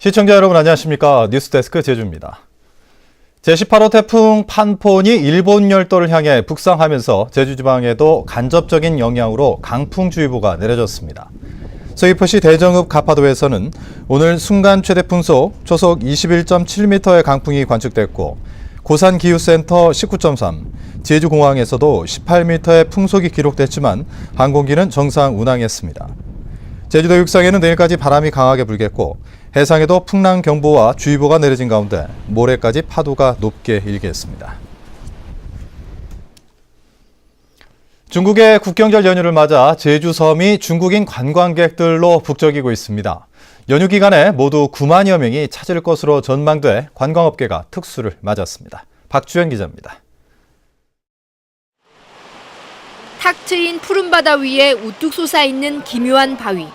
시청자 여러분 안녕하십니까? 뉴스데스크 제주입니다. 제18호 태풍 판폰이 일본 열도를 향해 북상하면서 제주 지방에도 간접적인 영향으로 강풍주의보가 내려졌습니다. 서귀포시 대정읍 가파도에서는 오늘 순간 최대 풍속 초속 21.7m의 강풍이 관측됐고 고산기후센터 19.3, 제주공항에서도 18m의 풍속이 기록됐지만 항공기는 정상 운항했습니다. 제주도 육상에는 내일까지 바람이 강하게 불겠고 해상에도 풍랑경보와 주의보가 내려진 가운데 모레까지 파도가 높게 일겠습니다. 중국의 국경절 연휴를 맞아 제주 섬이 중국인 관광객들로 북적이고 있습니다. 연휴 기간에 모두 9만여 명이 찾을 것으로 전망돼 관광업계가 특수를 맞았습니다. 박주연 기자입니다. 탁 트인 푸른 바다 위에 우뚝 솟아있는 기묘한 바위.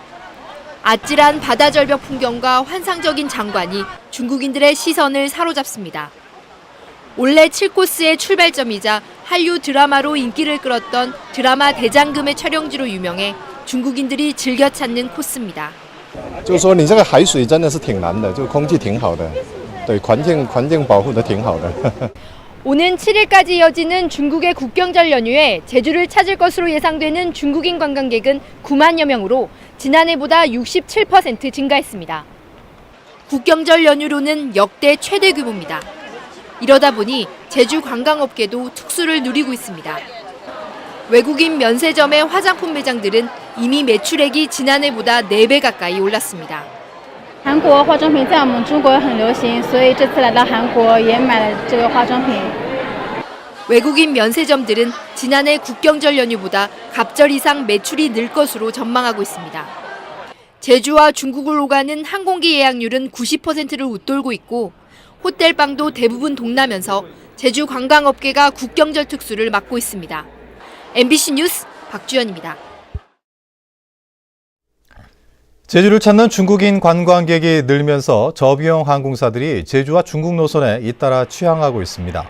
아찔한 바다 절벽 풍경과 환상적인 장관이 중국인들의 시선을 사로잡습니다. 올해 7코스의 출발점이자 한류 드라마로 인기를 끌었던 드라마 대장금의 촬영지로 유명해 중국인들이 즐겨 찾는 코스입니다. 就是说你这个海水真的是挺蓝的，就空气挺好的，对环境保护的挺好的。 오는 7일까지 이어지는 중국의 국경절 연휴에 제주를 찾을 것으로 예상되는 중국인 관광객은 9만여 명으로 지난해보다 67% 증가했습니다. 국경절 연휴로는 역대 최대 규모입니다. 이러다 보니 제주 관광업계도 특수를 누리고 있습니다. 외국인 면세점의 화장품 매장들은 이미 매출액이 지난해보다 4배 가까이 올랐습니다. 韩国化妆品在我们中国很流行，所以这次来到韩国也买了这个化妆品。 외국인 면세점들은 지난해 국경절 연휴보다 갑절 이상 매출이 늘 것으로 전망하고 있습니다. 제주와 중국을 오가는 항공기 예약률은 90%를 웃돌고 있고 호텔방도 대부분 동나면서 제주 관광업계가 국경절 특수를 맡고 있습니다. MBC 뉴스 박주연입니다. 제주를 찾는 중국인 관광객이 늘면서 저비용 항공사들이 제주와 중국 노선에 잇따라 취항하고 있습니다.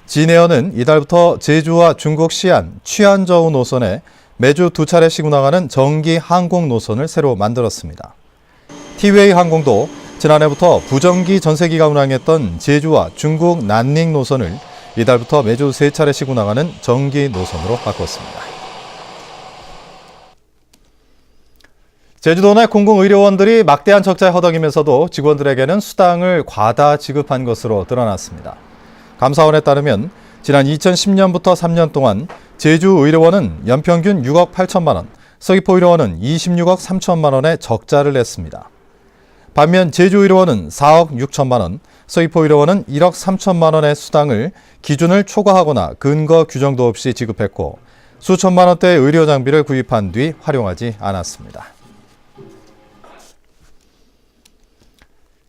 진에어는 이달부터 제주와 중국 시안, 취안저우 노선에 매주 2차례씩 운항하는 정기 항공 노선을 새로 만들었습니다. 티웨이 항공도 지난해부터 부정기 전세기가 운항했던 제주와 중국 난닝 노선을 이달부터 매주 3차례씩 운항하는 정기 노선으로 바꿨습니다. 제주도 내 공공의료원들이 막대한 적자에 허덕이면서도 직원들에게는 수당을 과다 지급한 것으로 드러났습니다. 감사원에 따르면 지난 2010년부터 3년 동안 제주의료원은 연평균 6억 8천만 원, 서귀포의료원은 26억 3천만 원의 적자를 냈습니다. 반면 제주의료원은 4억 6천만 원, 서귀포의료원은 1억 3천만 원의 수당을 기준을 초과하거나 근거 규정도 없이 지급했고 수천만 원대의 의료 장비를 구입한 뒤 활용하지 않았습니다.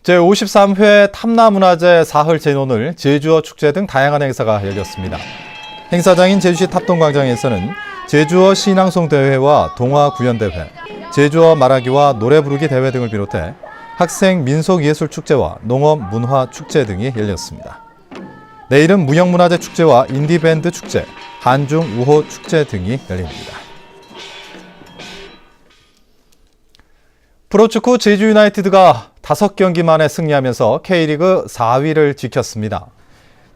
제53회 탐나문화제 사흘 제논을 제주어 축제 등 다양한 행사가 열렸습니다. 행사장인 제주시 탑동광장에서는 제주어 시낭송 대회와 동화 구연 대회, 제주어 말하기와 노래 부르기 대회 등을 비롯해 학생 민속예술 축제와 농업 문화 축제 등이 열렸습니다. 내일은 무형문화재 축제와 인디밴드 축제, 한중 우호 축제 등이 열립니다. 프로축구 제주 유나이티드가 5경기 만에 승리하면서 K리그 4위를 지켰습니다.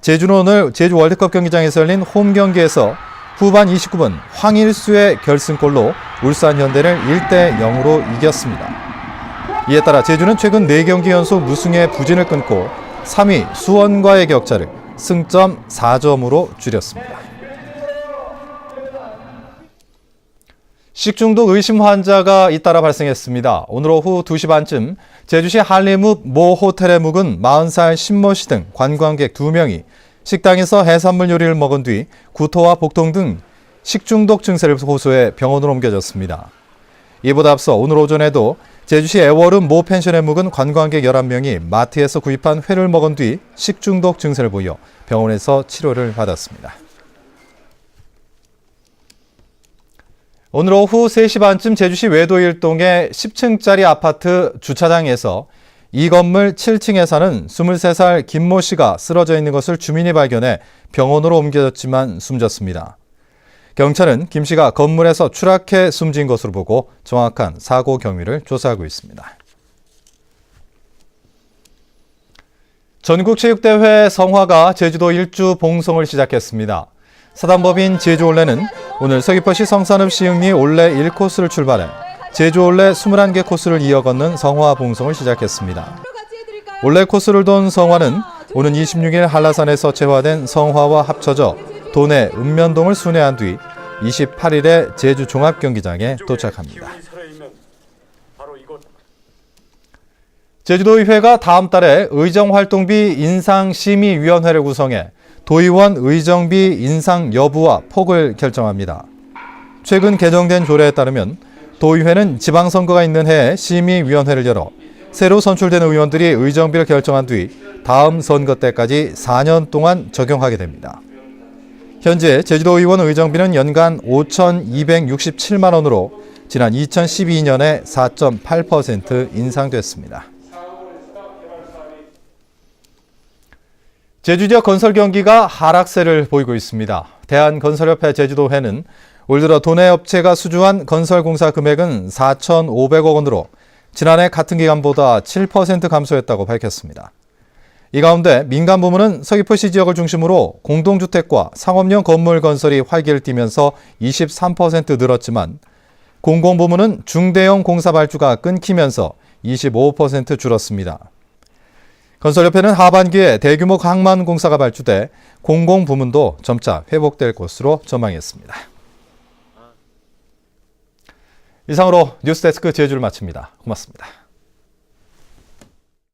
제주는 오늘 제주 월드컵 경기장에서 열린 홈 경기에서 후반 29분 황일수의 결승골로 울산 현대를 1대0으로 이겼습니다. 이에 따라 제주는 최근 4경기 연속 무승의 부진을 끊고 3위 수원과의 격차를 승점 4점으로 줄였습니다. 식중독 의심 환자가 잇따라 발생했습니다. 오늘 오후 2시 반쯤 제주시 한림읍 모 호텔에 묵은 40살 신모 씨 등 관광객 2명이 식당에서 해산물 요리를 먹은 뒤 구토와 복통 등 식중독 증세를 호소해 병원으로 옮겨졌습니다. 이보다 앞서 오늘 오전에도 제주시 애월읍 모 펜션에 묵은 관광객 11명이 마트에서 구입한 회를 먹은 뒤 식중독 증세를 보여 병원에서 치료를 받았습니다. 오늘 오후 3시 반쯤 제주시 외도 1동의 10층짜리 아파트 주차장에서 이 건물 7층에 사는 23살 김모 씨가 쓰러져 있는 것을 주민이 발견해 병원으로 옮겨졌지만 숨졌습니다. 경찰은 김 씨가 건물에서 추락해 숨진 것으로 보고 정확한 사고 경위를 조사하고 있습니다. 전국체육대회 성화가 제주도 일주 봉송을 시작했습니다. 사단법인 제주올레는 오늘 서귀포시 성산읍 시흥리 올레 1코스를 출발해 제주올레 21개 코스를 이어 걷는 성화 봉송을 시작했습니다. 올레 코스를 돈 성화는 오는 26일 한라산에서 체화된 성화와 합쳐져 도내 읍면동을 순회한 뒤 28일에 제주 종합경기장에 도착합니다. 제주도의회가 다음 달에 의정활동비 인상심의위원회를 구성해 도의원 의정비 인상 여부와 폭을 결정합니다. 최근 개정된 조례에 따르면 도의회는 지방선거가 있는 해에 심의위원회를 열어 새로 선출된 의원들이 의정비를 결정한 뒤 다음 선거 때까지 4년 동안 적용하게 됩니다. 현재 제주도의원 의정비는 연간 5,267만 원으로 지난 2012년에 4.8% 인상됐습니다. 제주 지역 건설 경기가 하락세를 보이고 있습니다. 대한건설협회 제주도회는 올 들어 도내 업체가 수주한 건설공사 금액은 4,500억 원으로 지난해 같은 기간보다 7% 감소했다고 밝혔습니다. 이 가운데 민간 부문은 서귀포시 지역을 중심으로 공동주택과 상업용 건물 건설이 활기를 띠면서 23% 늘었지만 공공부문은 중대형 공사 발주가 끊기면서 25% 줄었습니다. 건설협회는 하반기에 대규모 항만 공사가 발주돼 공공부문도 점차 회복될 것으로 전망했습니다. 이상으로 뉴스데스크 제주를 마칩니다. 고맙습니다.